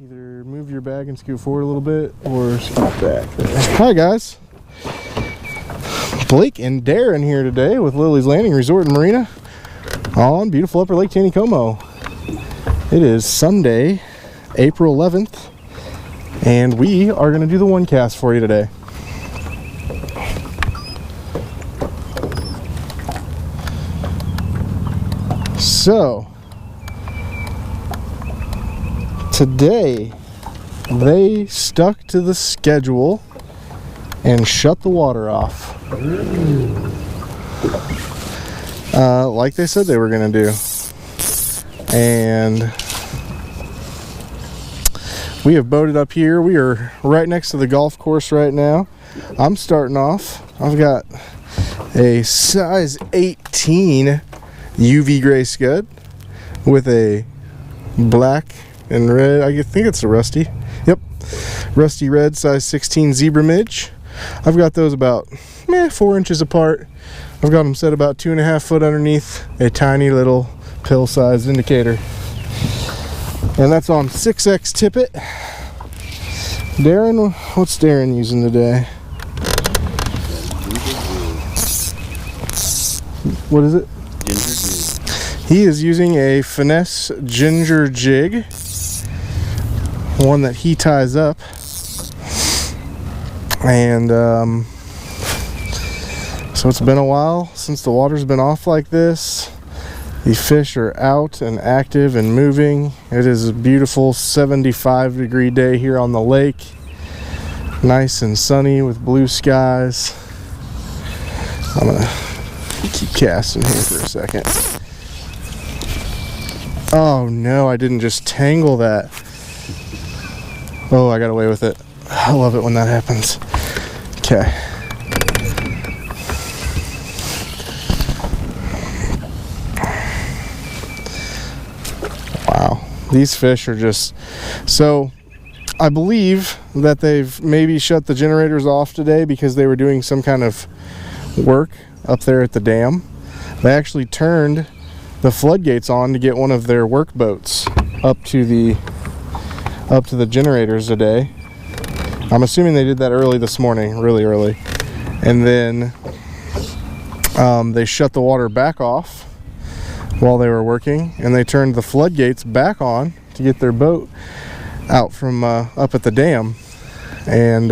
Either move your bag and scoot forward a little bit or scoot back there. Hi guys, Blake and Darren here today with Lilley's Landing Resort and Marina on beautiful upper Lake Taneycomo. It is Sunday, April 11th, and we are going to do the one cast for you today. So today they stuck to the schedule and shut the water off like they said they were going to do. And we have boated up here. We are right next to the golf course right now. I'm starting off. I've got a size 18 UV gray scud with a black and red, I think it's a rusty. Yep, rusty red size 16 zebra midge. I've got those about 4 inches apart. I've got them set about 2.5 foot underneath a tiny little pill sized indicator. And that's on 6X tippet. Darren, what's Darren using today? What is it? Ginger jig. He is using a finesse ginger jig, one that he ties up. And so it's been a while since the water's been off like this. The fish are out and active and moving. It is a beautiful 75-degree day here on the lake. Nice and sunny with blue skies. I'm gonna keep casting here for a second. Oh no, I didn't just tangle that. Oh, I got away with it. I love it when that happens. Okay. Wow, these fish are just... So I believe that they've maybe shut the generators off today because they were doing some kind of work up there at the dam. They actually turned the floodgates on to get one of their work boats up to the generators today. I'm assuming they did that early this morning, really early. And then they shut the water back off while they were working, and they turned the floodgates back on to get their boat out from up at the dam. And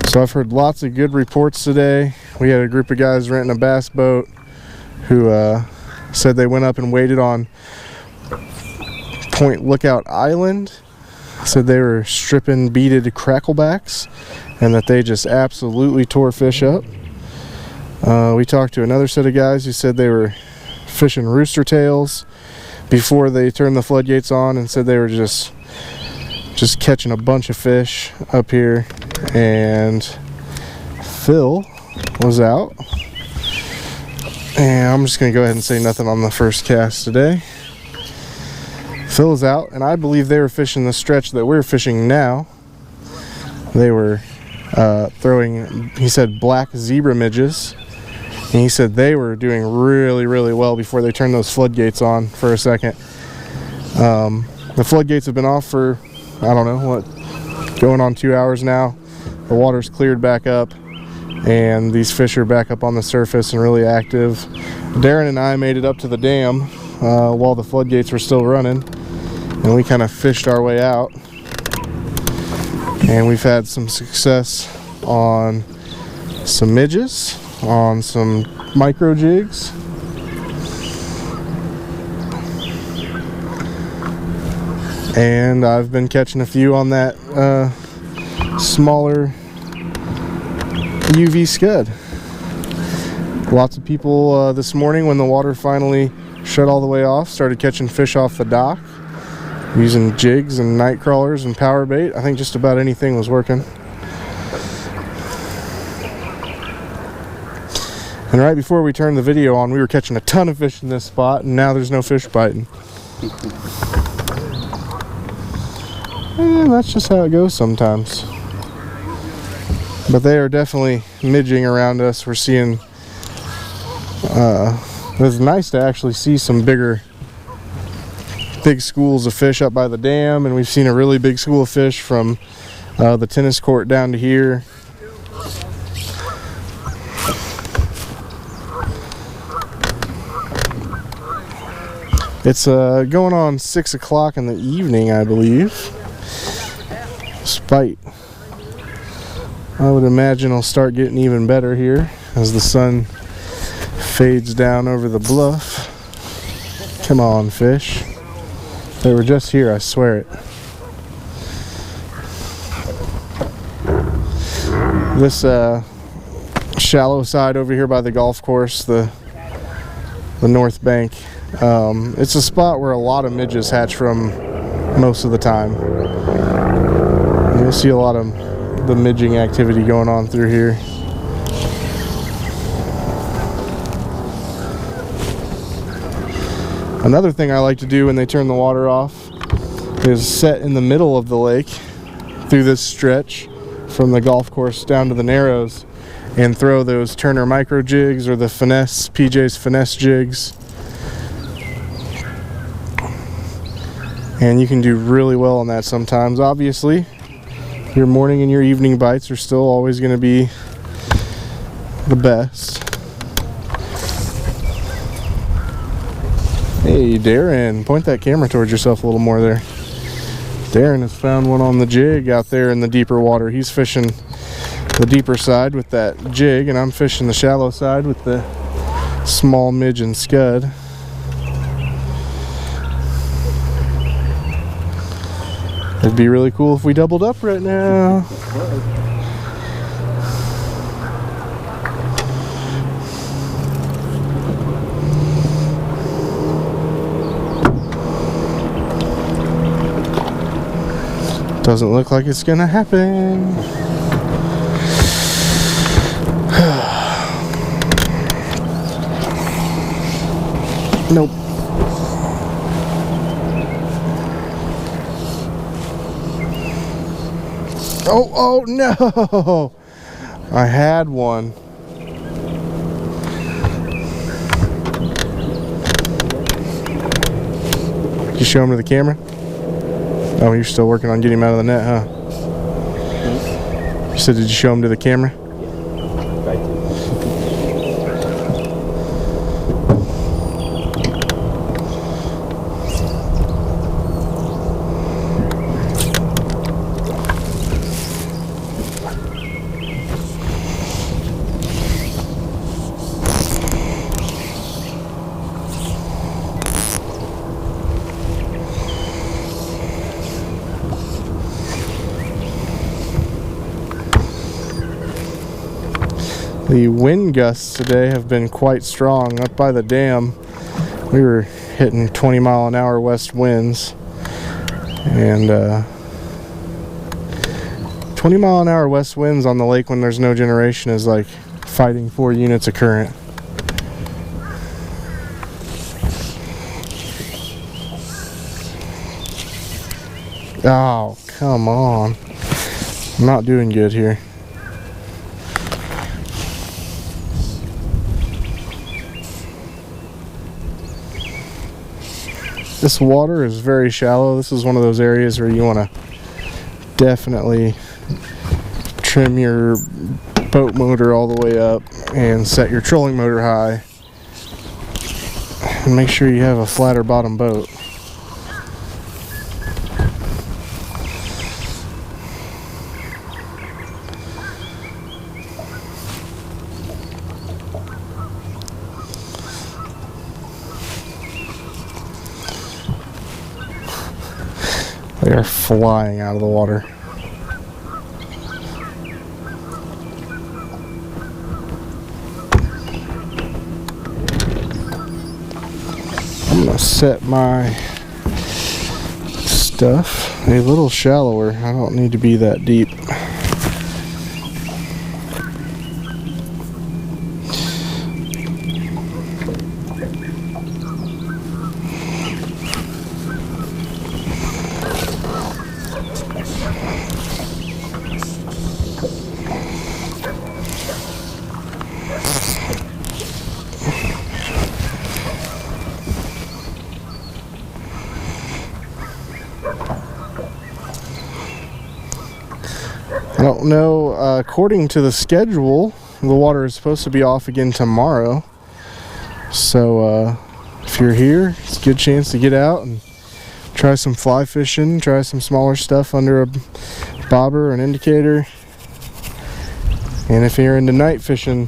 so I've heard lots of good reports today. We had a group of guys renting a bass boat who said they went up and waited on Point Lookout Island. Said they were stripping beaded cracklebacks and that they just absolutely tore fish up. We talked to another set of guys who said they were fishing rooster tails before they turned the floodgates on, and said they were just catching a bunch of fish up here. And Phil was out, and I'm just gonna go ahead and say nothing on the first cast today. Phil is out, and I believe they were fishing the stretch that we're fishing now. They were throwing, he said, black zebra midges, and he said they were doing really, really well before they turned those floodgates on for a second. The floodgates have been off for, I don't know, what, going on 2 hours now. The water's cleared back up, and these fish are back up on the surface and really active. Darren and I made it up to the dam while the floodgates were still running, and we kind of fished our way out, and we've had some success on some midges, on some micro jigs, and I've been catching a few on that smaller UV scud. Lots of people this morning, when the water finally shut all the way off, started catching fish off the dock using jigs and night crawlers and power bait. I think just about anything was working. And right before we turned the video on, we were catching a ton of fish in this spot, and now there's no fish biting. And that's just how it goes sometimes. But they are definitely midging around us. We're seeing it was nice to actually see some bigger big schools of fish up by the dam, and we've seen a really big school of fish from the tennis court down to here. It's going on 6 o'clock in the evening, I believe. Despite, I would imagine it'll start getting even better here as the sun fades down over the bluff. Come on, fish. They were just here, I swear it. This shallow side over here by the golf course, the north bank, it's a spot where a lot of midges hatch from most of the time. And you'll see a lot of the midging activity going on through here. Another thing I like to do when they turn the water off is set in the middle of the lake through this stretch from the golf course down to the Narrows and throw those Turner micro jigs or the finesse, PJ's finesse jigs. And you can do really well on that sometimes. Obviously, your morning and your evening bites are still always going to be the best. Hey Darren, point that camera towards yourself a little more there. Darren has found one on the jig out there in the deeper water. He's fishing the deeper side with that jig, and I'm fishing the shallow side with the small midge and scud. It'd be really cool if we doubled up right now. Doesn't look like it's gonna happen. Nope. Oh no! I had one. Did you show him to the camera? Oh, you're still working on getting him out of the net, huh? You said, did you show him to the camera? The wind gusts today have been quite strong. Up by the dam, we were hitting 20-mile-an-hour west winds, and 20-mile-an-hour west winds on the lake when there's no generation is like fighting 4 units of current. Oh, come on. I'm not doing good here. This water is very shallow. This is one of those areas where you want to definitely trim your boat motor all the way up and set your trolling motor high. And make sure you have a flatter bottom boat. They are flying out of the water. I'm gonna set my stuff a little shallower. I don't need to be that deep. I don't know, according to the schedule, the water is supposed to be off again tomorrow. So if you're here, it's a good chance to get out and try some fly fishing, try some smaller stuff under a bobber or an indicator. And if you're into night fishing,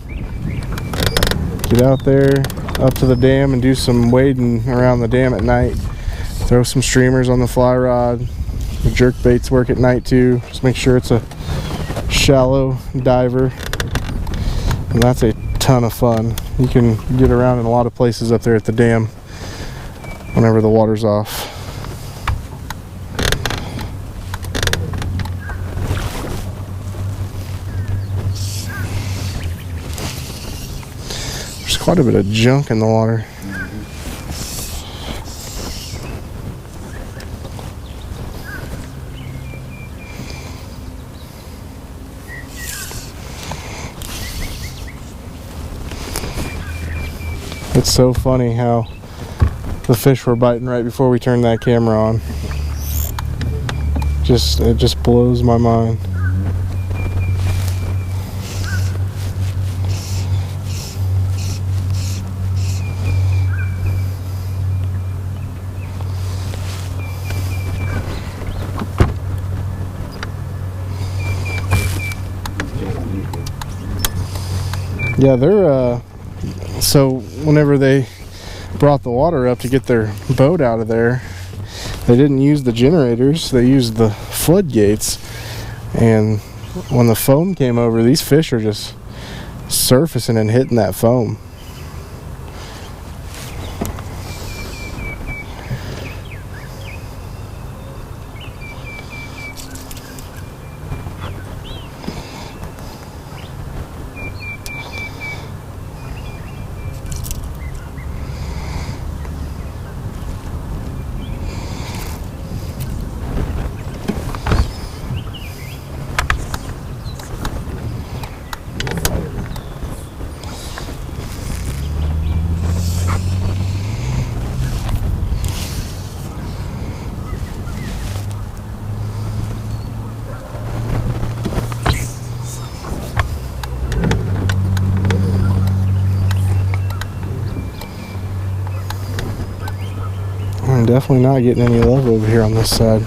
get out there up to the dam and do some wading around the dam at night. Throw some streamers on the fly rod. The jerk baits work at night too. Just make sure it's a shallow diver. And that's a ton of fun. You can get around in a lot of places up there at the dam whenever the water's off. There's quite a bit of junk in the water. It's so funny how the fish were biting right before we turned that camera on. It just blows my mind. Yeah, they're so whenever they brought the water up to get their boat out of there, they didn't use the generators, they used the floodgates. And when the foam came over, these fish are just surfacing and hitting that foam. I'm definitely not getting any love over here on this side.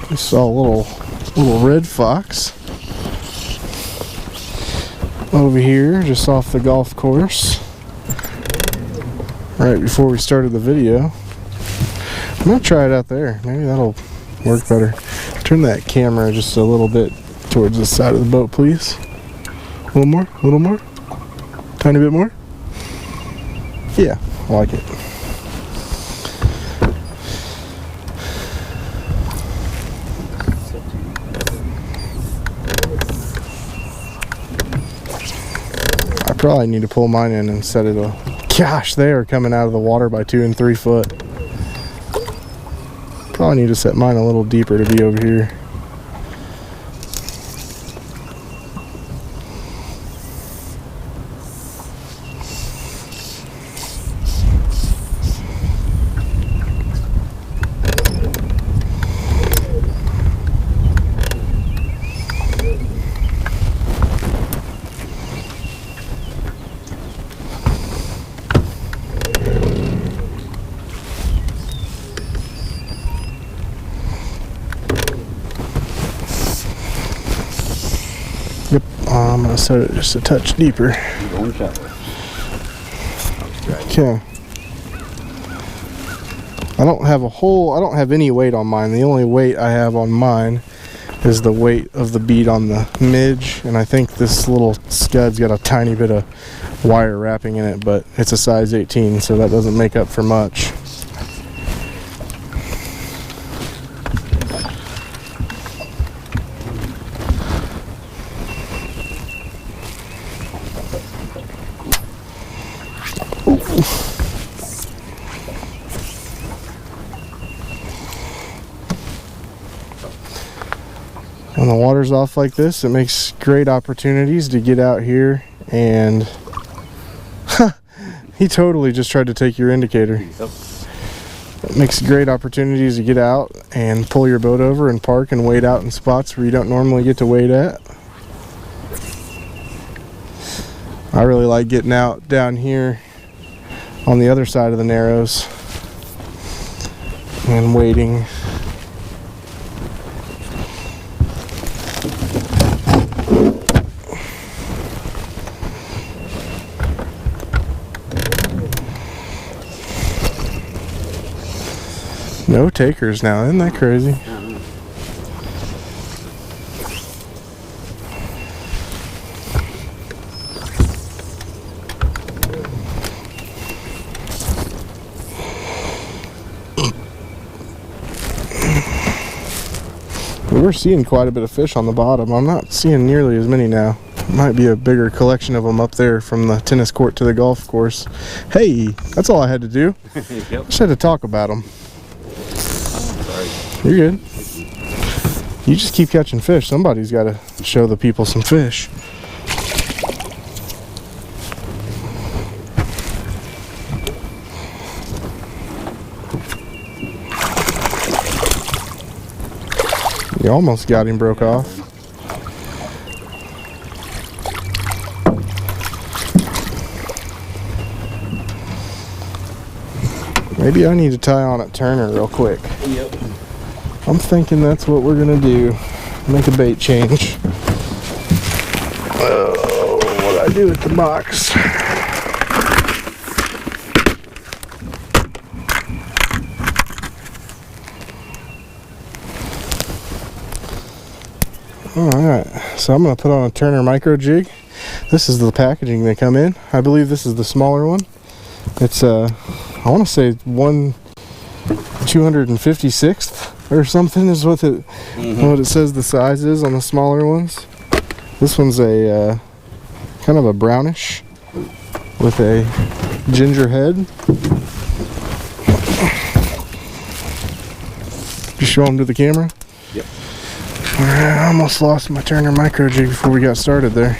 We saw a little red fox over here just off the golf course right before we started the video. I'm gonna try it out there. Maybe that'll work better. Turn that camera just a little bit towards the side of the boat, please. A little more, tiny bit more. Yeah, I like it. Probably need to pull mine in and set it up. Gosh, they are coming out of the water by 2 and 3 foot. Probably need to set mine a little deeper to be over here. Yep, I'm gonna set it just a touch deeper. Okay. I don't have any weight on mine. The only weight I have on mine is the weight of the bead on the midge, and I think this little scud's got a tiny bit of wire wrapping in it, but it's a size 18, so that doesn't make up for much. When the water's off like this, it makes great opportunities to get out here and he totally just tried to take your indicator. Yep. It makes great opportunities to get out and pull your boat over and park and wade out in spots where you don't normally get to wade at. I really like getting out down here on the other side of the Narrows and wading. No takers now, isn't that crazy? We're seeing quite a bit of fish on the bottom. I'm not seeing nearly as many now. Might be a bigger collection of them up there from the tennis court to the golf course. Hey, that's all I had to do. Yep. Just had to talk about them. Sorry. You're good. You just keep catching fish. Somebody's got to show the people some fish. You almost got him broke off. Maybe I need to tie on a Turner real quick. Yep. I'm thinking that's what we're gonna do. Make a bait change. Oh, what'd I do with the box? Alright, so I'm gonna put on a Turner micro jig. This is the packaging they come in. I believe this is the smaller one. It's I want to say 1/256th or something is what it says the size is on the smaller ones. This one's a kind of a brownish with a ginger head. You show them to the camera? Yep. I almost lost my Turner micro jig before we got started there.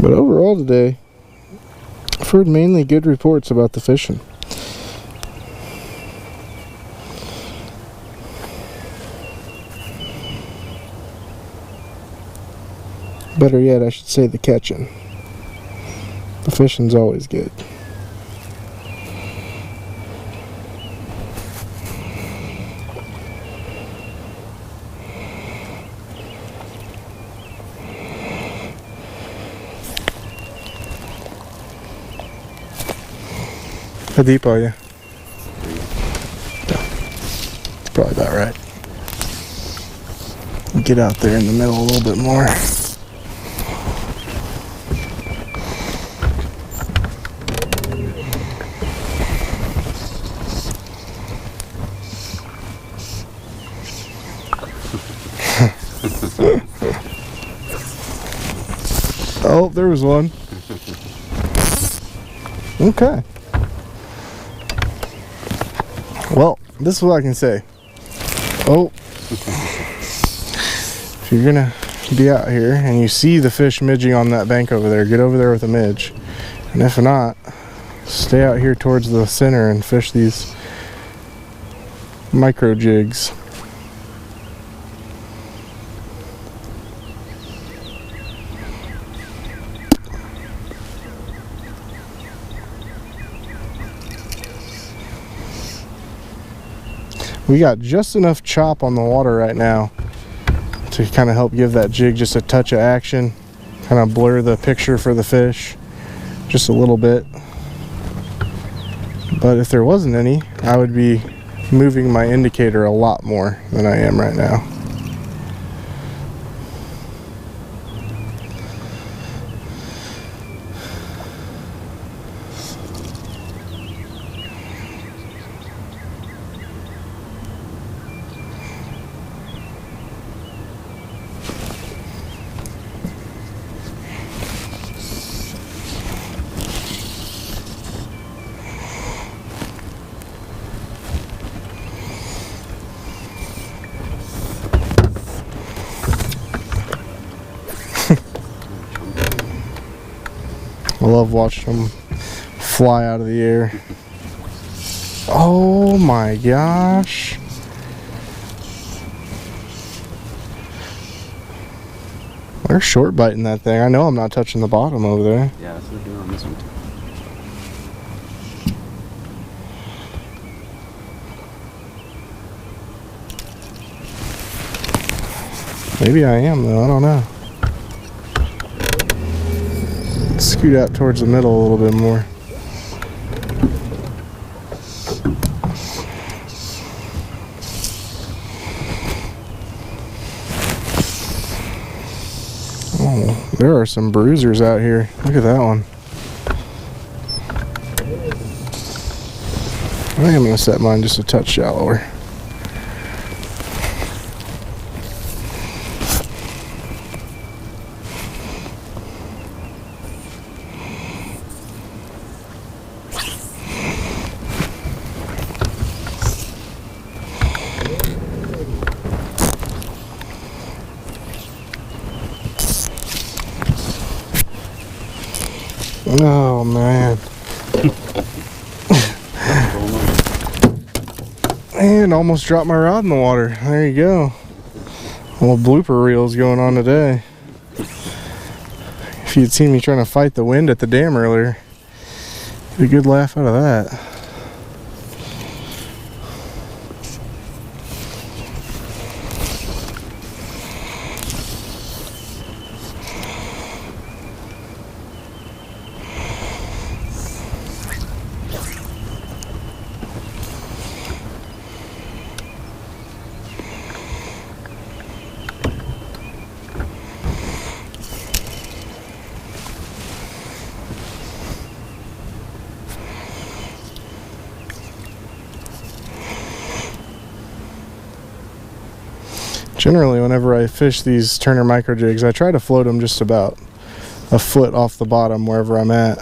But overall today, I've heard mainly good reports about the fishing. Better yet, I should say the catching. The fishing's always good. How deep are you? Probably about right. Get out there in the middle a little bit more. Oh, there was one. Okay. Well, this is what I can say. Oh. If you're gonna be out here and you see the fish midging on that bank over there, get over there with a midge. And if not, stay out here towards the center and fish these micro jigs. We got just enough chop on the water right now to kind of help give that jig just a touch of action, kind of blur the picture for the fish just a little bit. But if there wasn't any, I would be moving my indicator a lot more than I am right now. I love watching them fly out of the air. Oh my gosh. They're short biting that thing. I know I'm not touching the bottom over there. Yeah, that's what they're doing on this one too. Maybe I am though, I don't know. Scoot out towards the middle a little bit more. Oh, there are some bruisers out here. Look at that one. I think I'm going to set mine just a touch shallower. Oh man. And almost dropped my rod in the water. There you go. A little blooper reels going on today. If you'd seen me trying to fight the wind at the dam earlier, get a good laugh out of that. Generally, whenever I fish these Turner micro jigs, I try to float them just about a foot off the bottom wherever I'm at.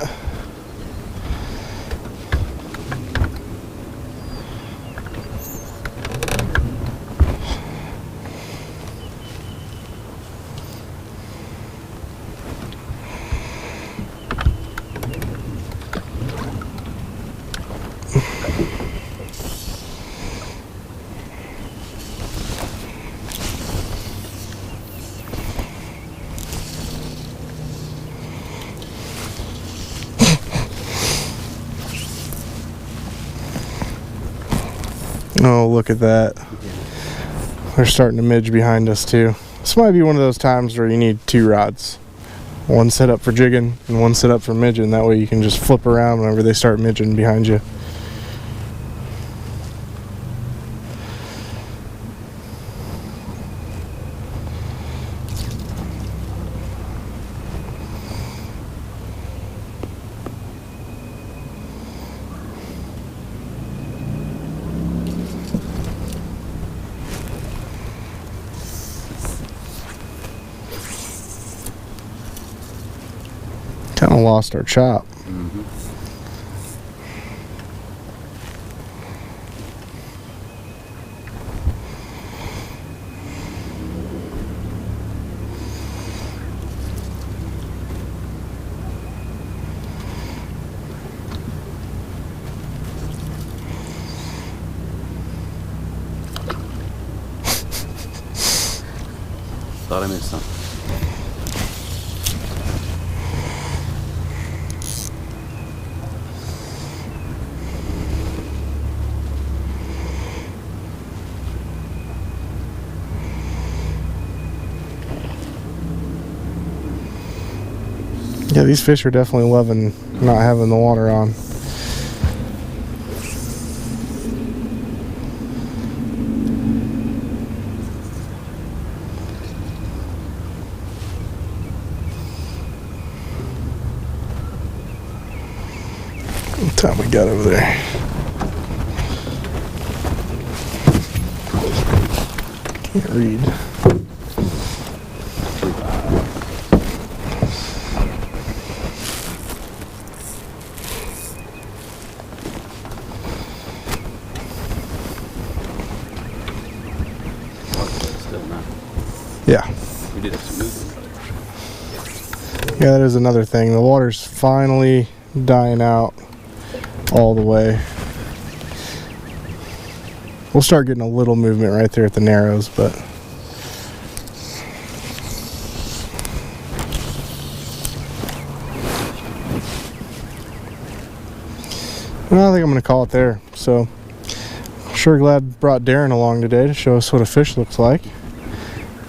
Oh, look at that. They're starting to midge behind us too. This might be one of those times where you need two rods. One set up for jigging and one set up for midging. That way you can just flip around whenever they start midging behind you. Kind of lost our chop. Mm-hmm. Thought I missed something. Yeah, these fish are definitely loving not having the water on. What time we got over there? Can't read. Yeah. We did have some movement. Yeah, that is another thing. The water's finally dying out all the way. We'll start getting a little movement right there at the Narrows, but well, I think I'm going to call it there. So, sure glad brought Darren along today to show us what a fish looks like.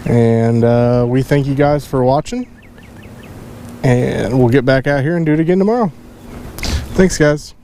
And we thank you guys for watching. And we'll get back out here and do it again tomorrow. Thanks, guys.